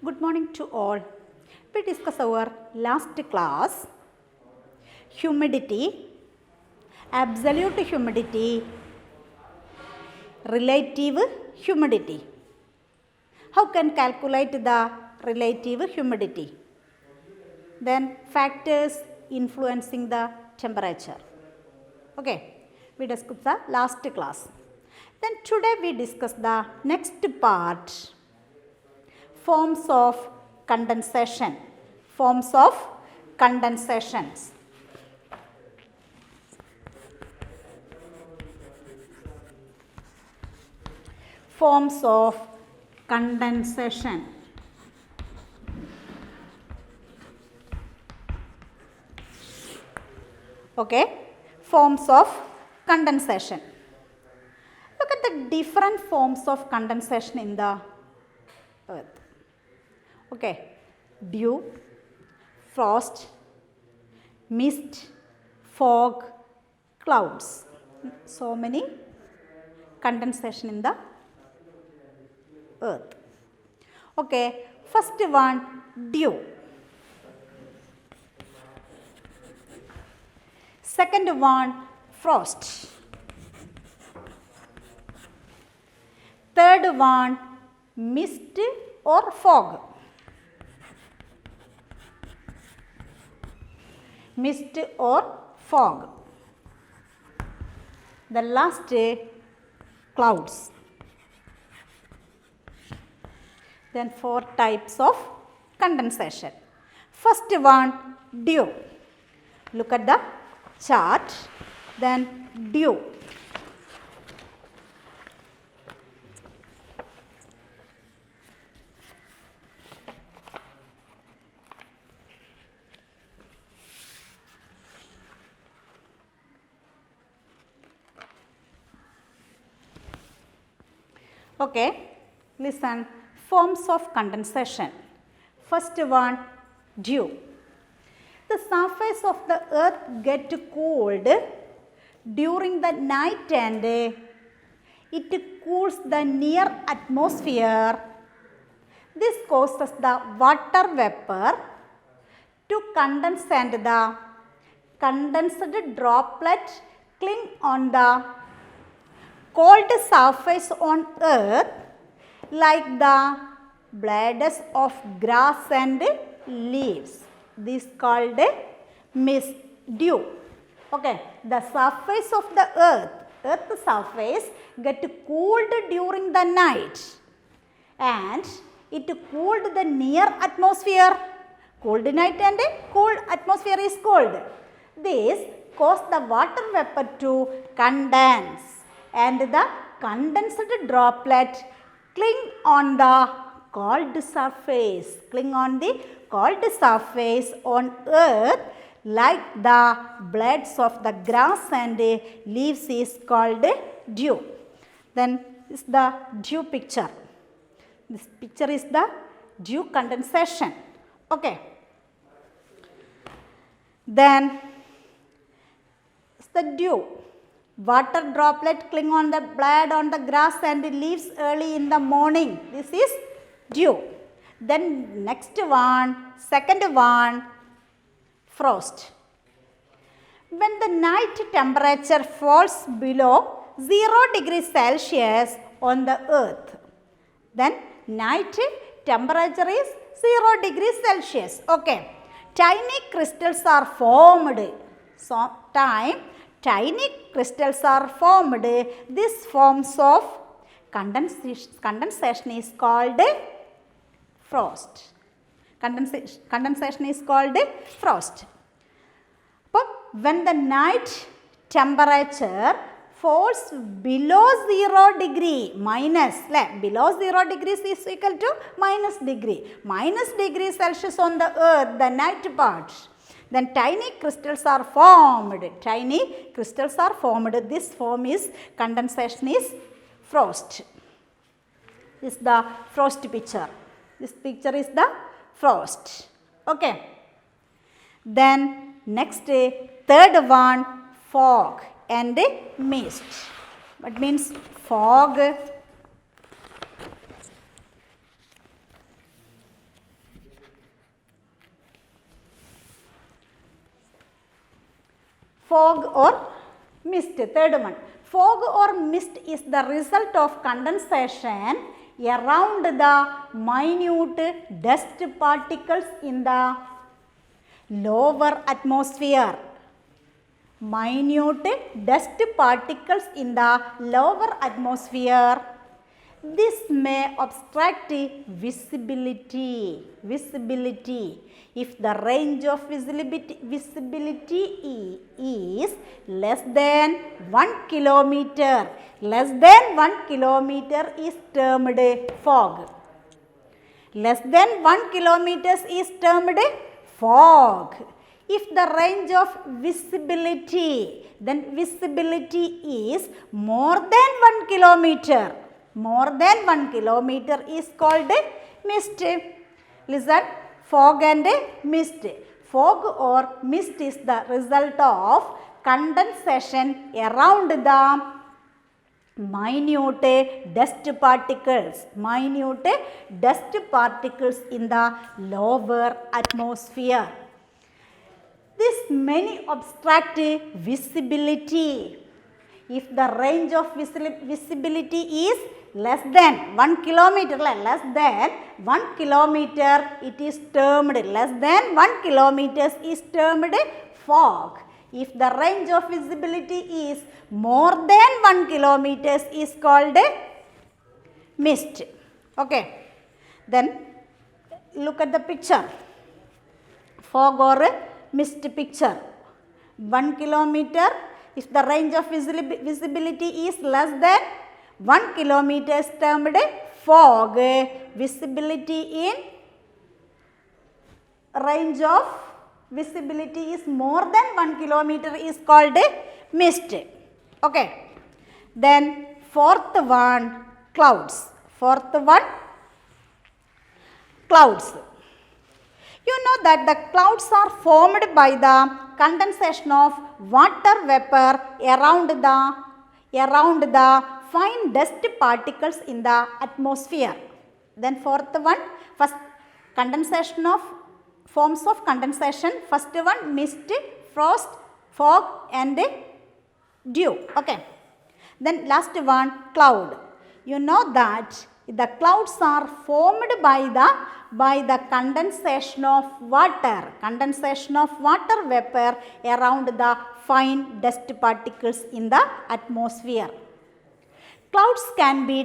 Good morning to all. We discuss our last class humidity, absolute humidity, relative humidity. How can calculate the relative humidity? Then factors influencing the temperature. Okay, we discussed the last class. Then today we discuss the next part. Forms of condensation. Forms of condensations. Forms of condensation. Okay, forms of condensation. Look at the different forms of condensation in the earth. Okay, dew, frost, mist, fog, clouds. So many condensation in the earth. Okay, first one, dew. Second one, frost. Third one, mist or fog. Mist or fog. The last, clouds. Then four types of condensation. First one, dew. Look at the chart. Then dew. Okay, listen. Forms of condensation. First one, dew. The surface of the earth gets cooled during the night and it cools the near atmosphere. This causes the water vapor to condense and the condensed droplet cling on the cold surface on earth like the blades of grass and leaves. This is called mist, dew. Okay, the surface of the earth surface get cooled during the night and it cooled the near atmosphere. Cold night and cold atmosphere is cold. This caused the water vapor to condense and the condensed droplet cling on the cold surface. Cling on the cold surface on earth like the blades of the grass and leaves is called dew. Then is the dew picture. This picture is the dew condensation. Okay. Then is the dew. Water droplet cling on the blade on the grass and leaves early in the morning. This is dew. Then next one, second one, frost. When the night temperature falls below 0 degrees Celsius on the earth, then night temperature is 0 degrees Celsius. Okay. Tiny crystals are formed. So, tiny crystals are formed. This forms of condensation is called frost. Condensation is called frost. But when the night temperature falls below 0 degree, below 0 degrees is equal to minus degree. Minus degree Celsius on the earth, the night part. Then tiny crystals are formed. Tiny crystals are formed. This form is condensation is frost. This is the frost picture. This picture is the frost. Okay. Then next, third one, fog and mist. What means fog Fog or mist. Third one. Fog or mist is the result of condensation around the minute dust particles in the lower atmosphere. Minute dust particles in the lower atmosphere. This may obstruct visibility. If the range of visibility is less than 1 kilometer. Less than 1 kilometer is termed fog. Less than 1 kilometer is termed fog. If the range of visibility, then visibility is more than 1 kilometer. More than 1 kilometer is called mist. Listen, fog and mist. Fog or mist is the result of condensation around the minute dust particles. Minute dust particles in the lower atmosphere. This many obstruct visibility. If the range of visibility is less than 1 kilometer, less than 1 kilometer, it is termed, less than 1 kilometer is termed fog. If the range of visibility is more than 1 kilometer is called mist. Okay. Then look at the picture. Fog or mist picture. 1 kilometer, if the range of visibility is less than 1 kilometer is termed fog. Visibility in range of visibility is more than 1 kilometer is called mist. Okay. Then fourth one, clouds. Fourth one, clouds. You know that the clouds are formed by the condensation of water vapor around the fine dust particles in the atmosphere. Then fourth one, first condensation of forms of condensation. First one, mist, frost, fog and dew. Okay. Then last one, cloud. You know that the clouds are formed by the condensation of water vapor around the fine dust particles in the atmosphere. Clouds can be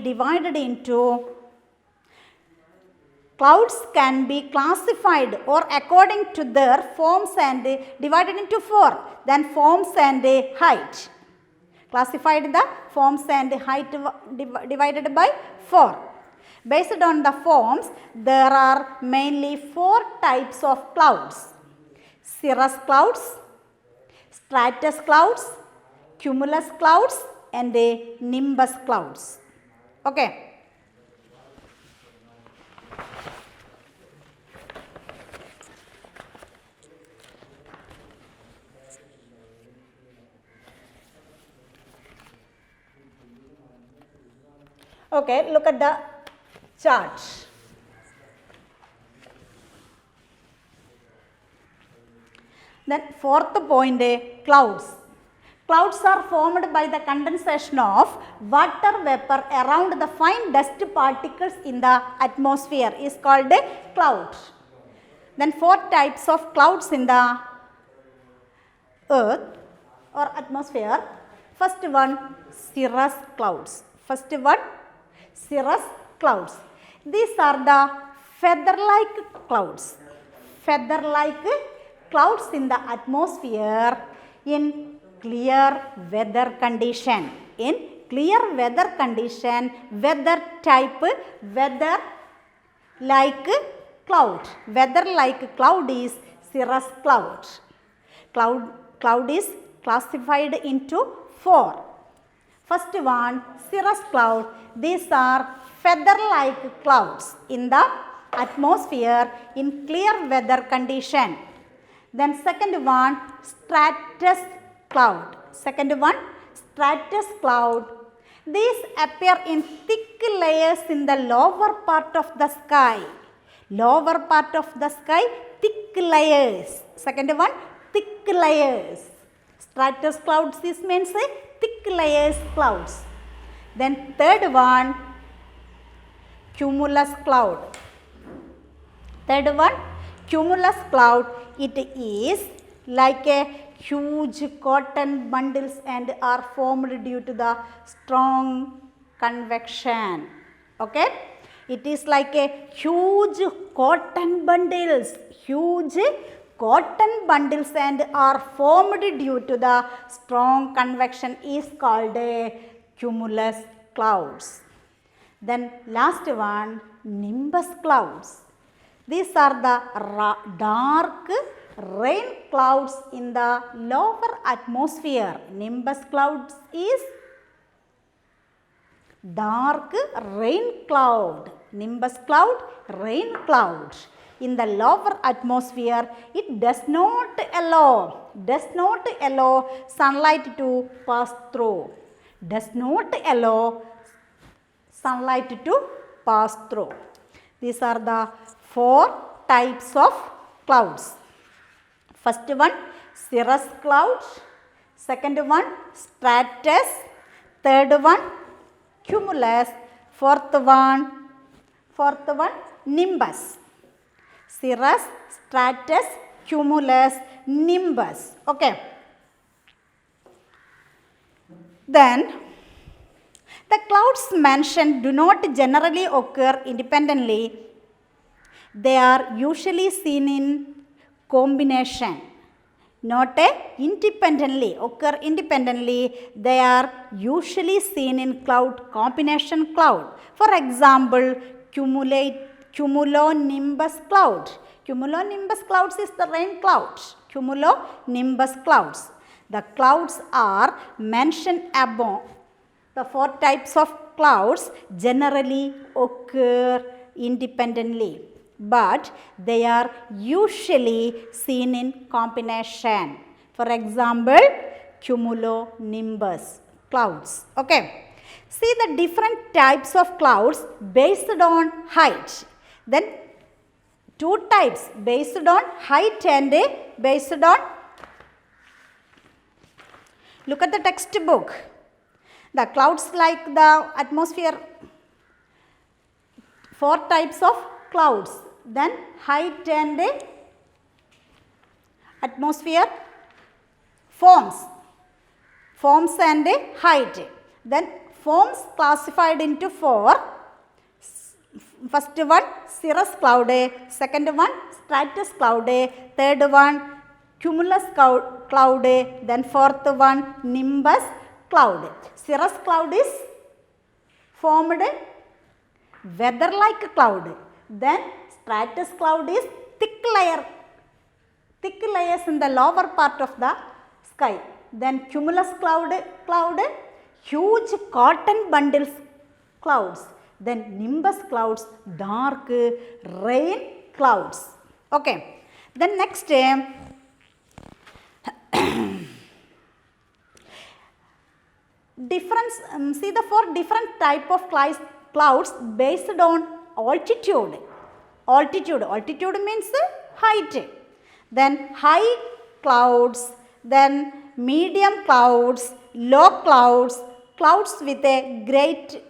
classified or according to their forms and divided into four. Then forms and height. Classified the forms and height divided by 4. Based on the forms, there are mainly 4 types of clouds: cirrus clouds, stratus clouds, cumulus clouds and nimbus clouds. Okay. Okay, look at the chart. Then fourth point, clouds. Clouds are formed by the condensation of water vapor around the fine dust particles in the atmosphere is called a cloud. Then 4 types of clouds in the earth or atmosphere. First one, cirrus clouds. First one, cirrus clouds. These are the feather-like clouds. Feather-like clouds in the atmosphere in clear weather condition. In clear weather condition, weather type, weather-like cloud. Weather-like cloud is cirrus cloud. Cloud is classified into 4. First one, cirrus cloud. These are feather-like clouds in the atmosphere in clear weather condition. Then second one, stratus cloud. Second one, stratus cloud. These appear in thick layers in the lower part of the sky. Lower part of the sky, thick layers. Second one, thick layers. Stratus clouds is means thick layers clouds. Then third one, cumulus cloud. Third one, cumulus cloud. It is like a huge cotton bundles and are formed due to the strong convection. Okay, it is like a huge cotton bundles, and are formed due to the strong convection is called a cumulus clouds. Then last one, nimbus clouds. These are the dark rain clouds in the lower atmosphere. Nimbus clouds is dark rain cloud. Nimbus cloud, rain cloud. In the lower atmosphere, it does not allow sunlight to pass through. Does not allow sunlight to pass through. These are the 4 types of clouds. First one, cirrus cloud. Second one, stratus. Third one, cumulus. Fourth one, nimbus. Cirrus, stratus, cumulus, nimbus. Okay. Then the clouds mentioned do not generally occur independently. They are usually seen in combination, not independently. Occur independently. They are usually seen in cloud combination cloud. For example, cumulonimbus cloud. Cumulonimbus clouds is the rain cloud. Cumulonimbus clouds. The clouds are mentioned above. The 4 types of clouds generally occur independently, but they are usually seen in combination. For example, cumulonimbus clouds. Okay. See the different types of clouds based on height. Then 2 types based on height and based on, look at the textbook. The clouds like the atmosphere, 4 types of clouds. Then height and atmosphere forms and height. Then forms classified into 4. First one, cirrus cloud. Second one, stratus cloud. Third one, cumulus cloud. Then fourth one, nimbus cloud. Cirrus cloud is formed weather-like cloud. Then stratus cloud is thick layers in the lower part of the sky. Then cumulus cloud, huge cotton bundles clouds. Then nimbus clouds, dark rain clouds. Okay. Then next, see the 4 different type of clouds based on altitude. Altitude means height. Then high clouds, then medium clouds, low clouds, clouds with a great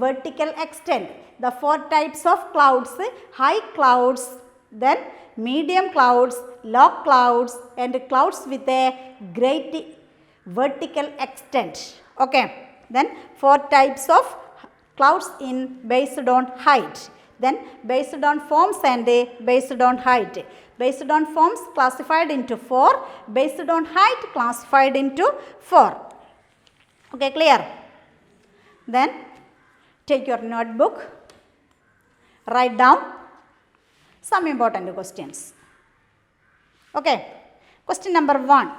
vertical extent. The 4 types of clouds, high clouds, then medium clouds, low clouds, and clouds with a great vertical extent. Okay. Then 4 types of clouds based on height. Then based on forms and based on height. Based on forms classified into 4. Based on height classified into 4. Okay, clear? Then take your notebook. Write down some important questions. Okay. Question number 1.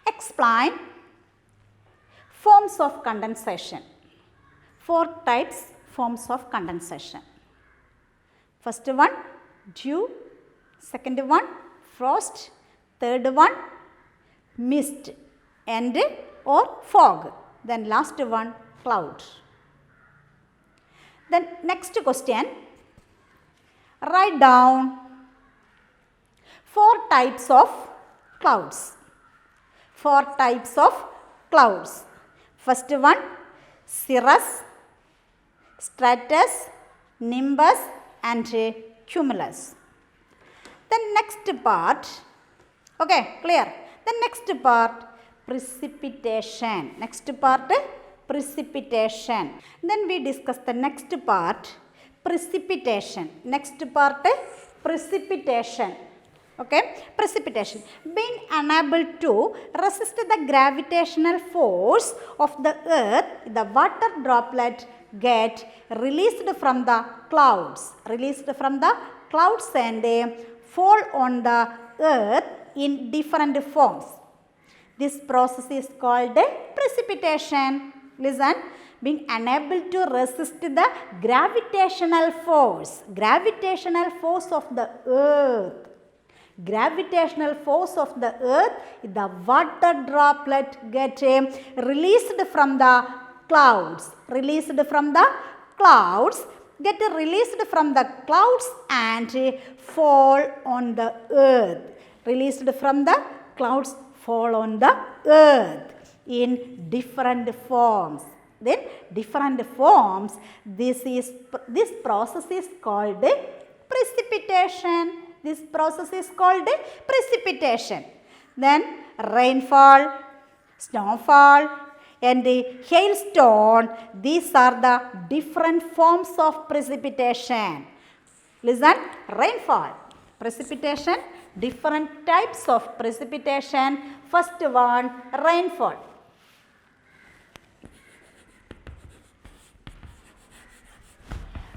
Explain forms of condensation. 4 types forms of condensation. First one, dew. Second one, frost. Third one, mist and or fog. Then last one, cloud. Then next question, write down Four types of clouds. Four types of clouds. First one, cirrus, stratus, nimbus and cumulus. The next part, okay, clear. The next part, precipitation. Next part, precipitation. Then we discuss the next part, precipitation. Next part, precipitation. Okay, precipitation. Being unable to resist the gravitational force of the earth, the water droplet get released from the clouds. Released from the clouds and fall on the earth in different forms. This process is called precipitation. Listen, being unable to resist the gravitational force. Gravitational force of the earth. Gravitational force of the earth, the water droplet get released from the clouds. Released from the clouds. Get released from the clouds and fall on the earth. Released from the clouds, fall on the earth in different forms. Then different forms, this process is called precipitation. This process is called precipitation. Then rainfall, snowfall and hailstone, these are the different forms of precipitation. Listen, rainfall, precipitation, different types of precipitation. First one, rainfall.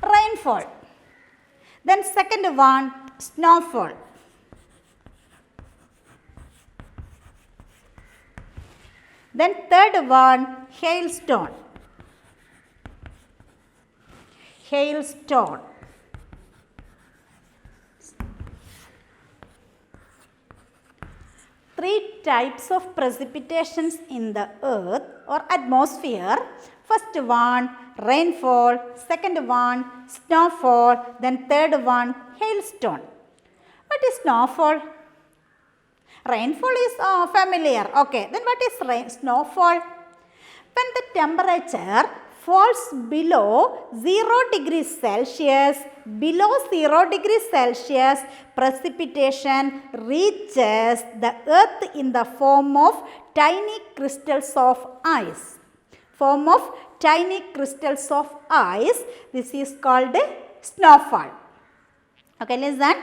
Rainfall. Then second one, snowfall. Then third one, hailstone. Hailstone. Three types of precipitations in the earth or atmosphere. First one, rainfall. Second one, snowfall. Then third one, hailstone. What is snowfall? Rainfall is familiar. Okay, then what is snowfall? When the temperature falls below 0 degrees Celsius, precipitation reaches the earth in the form of tiny crystals of ice. Form of tiny crystals of ice. This is called snowfall. Okay, listen.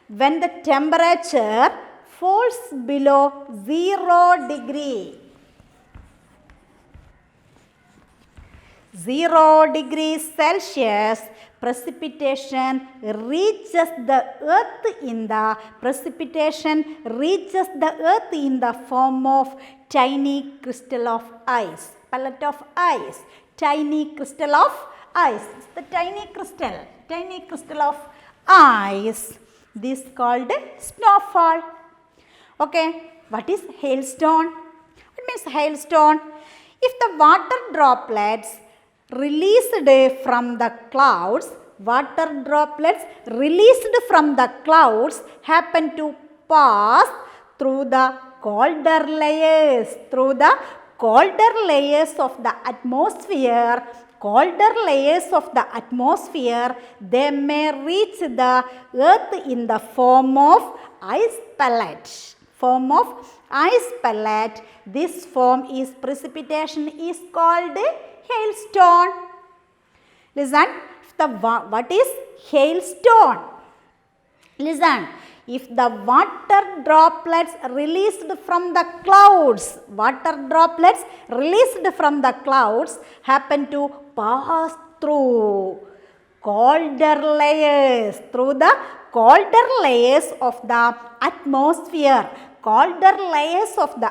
When the temperature falls below 0 degree, 0 degrees Celsius, precipitation reaches the earth in the form of tiny crystal of ice. Pellet of ice. Tiny crystal of ice. The tiny crystal of ice. This called snowfall. Okay, what is hailstone? What means hailstone? If the water droplets released from the clouds, happen to pass through the colder layers, of the atmosphere, they may reach the earth in the form of ice pellet. This form is precipitation is called hailstone. Listen, what is hailstone? Listen, if the water droplets released from the clouds, happen to pass through colder layers, of the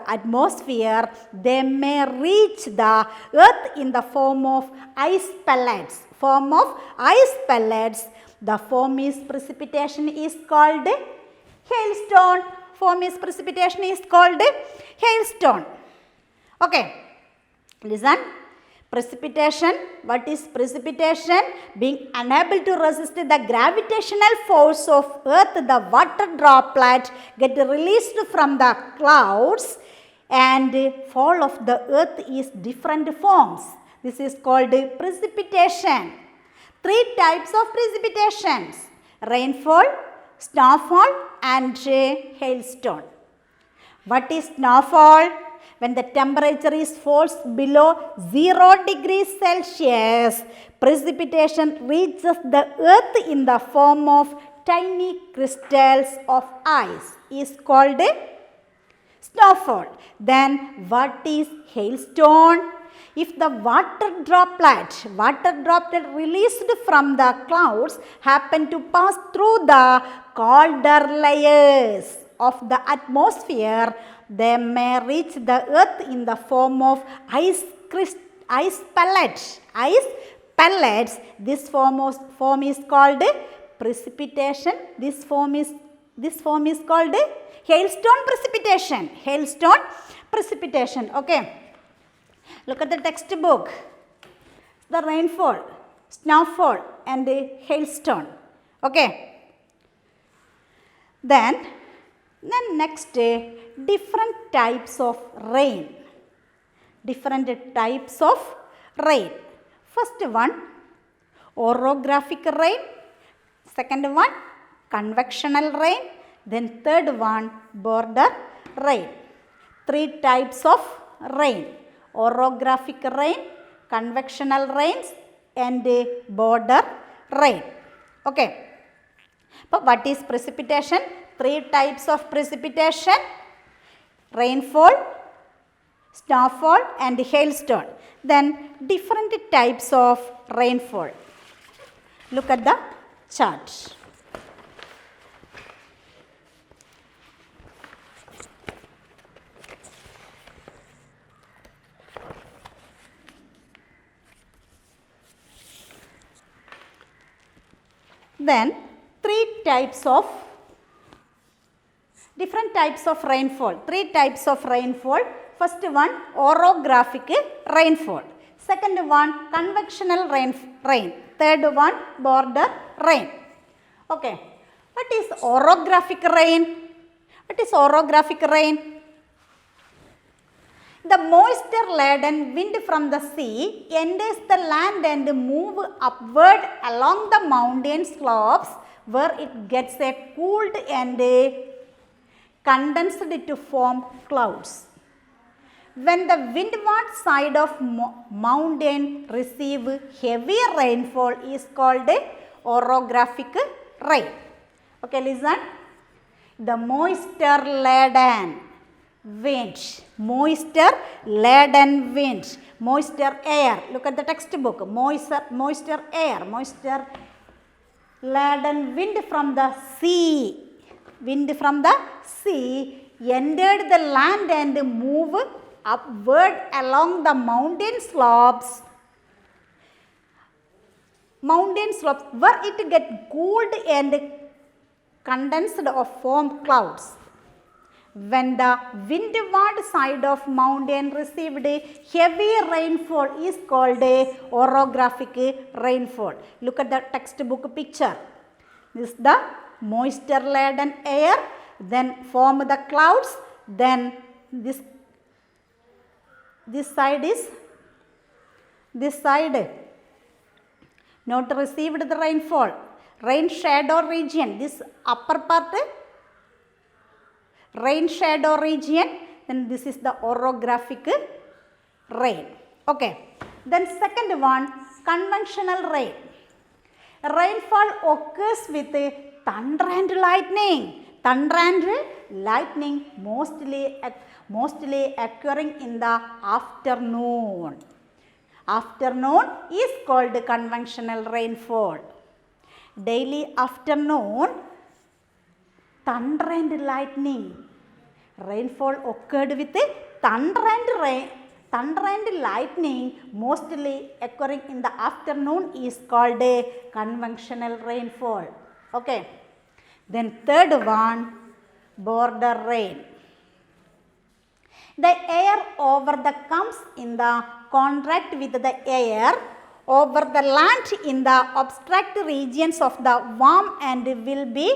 atmosphere, they may reach the earth in the form of ice pellets. The form is precipitation is called hailstone. Okay, listen. Precipitation. What is precipitation? Being unable to resist the gravitational force of earth, the water droplet get released from the clouds and fall of the earth is different forms. This is called precipitation. 3 types of precipitations: rainfall, snowfall and hailstone. What is snowfall? When the temperature is falls below 0 degrees Celsius, precipitation reaches the earth in the form of tiny crystals of ice is called snowfall. Then what is hailstone? If the water droplet released from the clouds happen to pass through the colder layers of the atmosphere, they may reach the earth in the form of ice pellets. This form is called precipitation. This form is called hailstone precipitation. Okay. Look at the textbook. The rainfall, snowfall and hailstone. Okay. Then next, different types of rain. First one, orographic rain. Second one, convectional rain. Then third one, border rain. 3 types of rain: orographic rain, convectional rains and border rain. Okay. But what is precipitation? 3 types of precipitation: rainfall, snowfall and hailstone. Then different types of rainfall. Look at the chart. Then different types of rainfall. 3 types of rainfall. First one, orographic rainfall. Second one, convectional rain. Third one, border rain. Okay. What is orographic rain? The moisture-laden wind from the sea enters the land and moves upward along the mountain slopes where it gets cooled and condensed to form clouds. When the windward side of mountain receive heavy rainfall is called orographic rain. Okay, listen. The moisture-laden wind, moisture air. Look at the textbook. Moisture air, moisture-laden wind from the sea. Entered the land and move upward along the mountain slopes where it get cooled and condensed or form clouds. When the windward side of mountain received heavy rainfall is called orographic rainfall. Look at the textbook picture. This is the moisture-laden air, then form the clouds, then this side not received the rainfall. Rain shadow region, this upper part, rain shadow region, then this is the orographic rain. Okay. Then second one, conventional rain. Rainfall occurs with thunder and lightning. Mostly occurring in the afternoon. Afternoon is called conventional rainfall. Daily afternoon, thunder and lightning. Rainfall occurred with thunder and lightning mostly occurring in the afternoon is called a conventional rainfall. Okay. Then third one, border rain. The air over the comes in the contact with the air over the land in the abstract regions of the warm and will be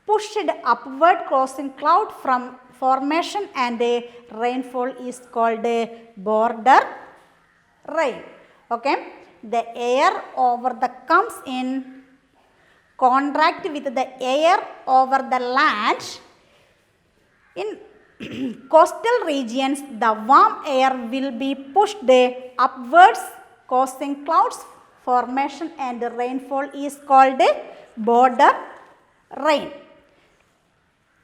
pushed upward causing cloud from formation and rainfall is called border rain. Okay, the air over the comes in contact with the air over the land in coastal regions. The warm air will be pushed upwards causing clouds formation and rainfall is called border rain.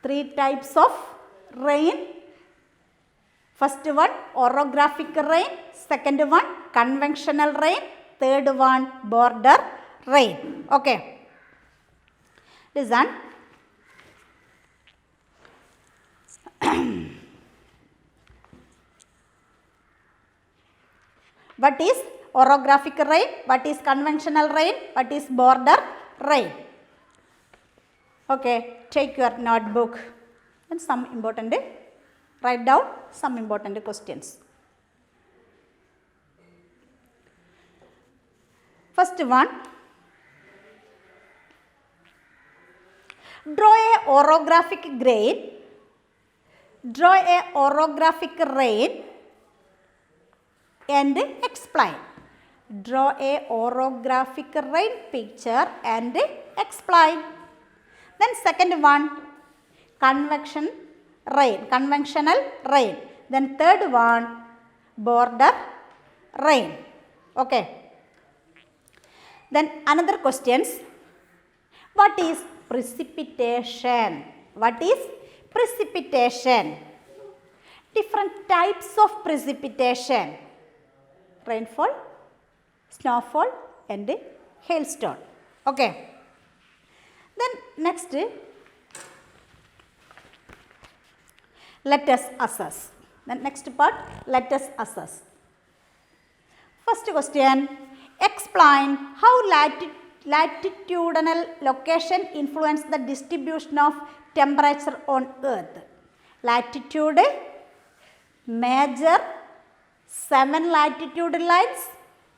Three types of rain. First one orographic rain, second one convectional rain, third one border rain. Okay, listen. What is orographic rain? What is convectional rain? What is border rain? Okay, take your notebook and some important, write down some important questions. First one, draw a orographic rain. Draw a orographic rain and explain. Draw a orographic rain picture and explain. Then second one, convectional rain. Then third one, border rain. Okay. Then another questions, what is precipitation? What is precipitation? Different types of precipitation: rainfall, snowfall and hailstone. Okay. Then next, let us assess. The next part, let us assess. First question, explain how latitudinal location influence the distribution of temperature on earth. Latitude, major 7 latitude lines,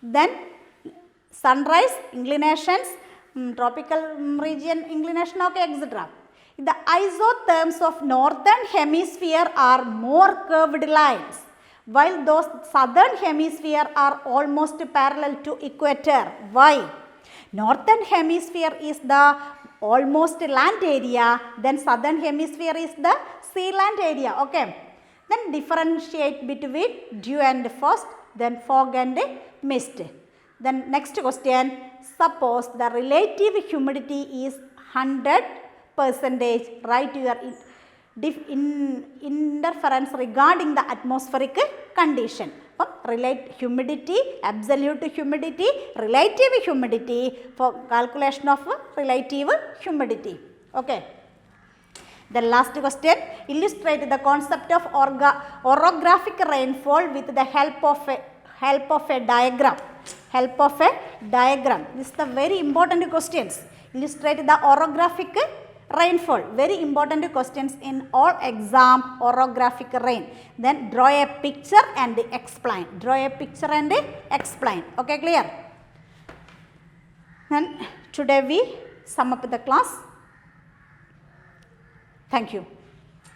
then sunrise inclinations, tropical region inclination, okay, etc. The isotherms of northern hemisphere are more curved lines, while those southern hemisphere are almost parallel to equator. Why? Northern hemisphere is the almost land area, then southern hemisphere is the sea land area. Okay. Then differentiate between dew and frost, then fog and mist. Then next question, suppose the relative humidity is 100%, write your interference regarding the atmospheric condition. Humidity, absolute humidity, relative humidity, for calculation of relative humidity. Okay. The last question, illustrate the concept of orographic rainfall with the help of a diagram. Help of a diagram. This is the very important questions. Illustrate the orographic rainfall. Very important questions in all exam, orographic rain. Then draw a picture and explain. Draw a picture and explain. Okay, clear? Then today we sum up the class. Thank you.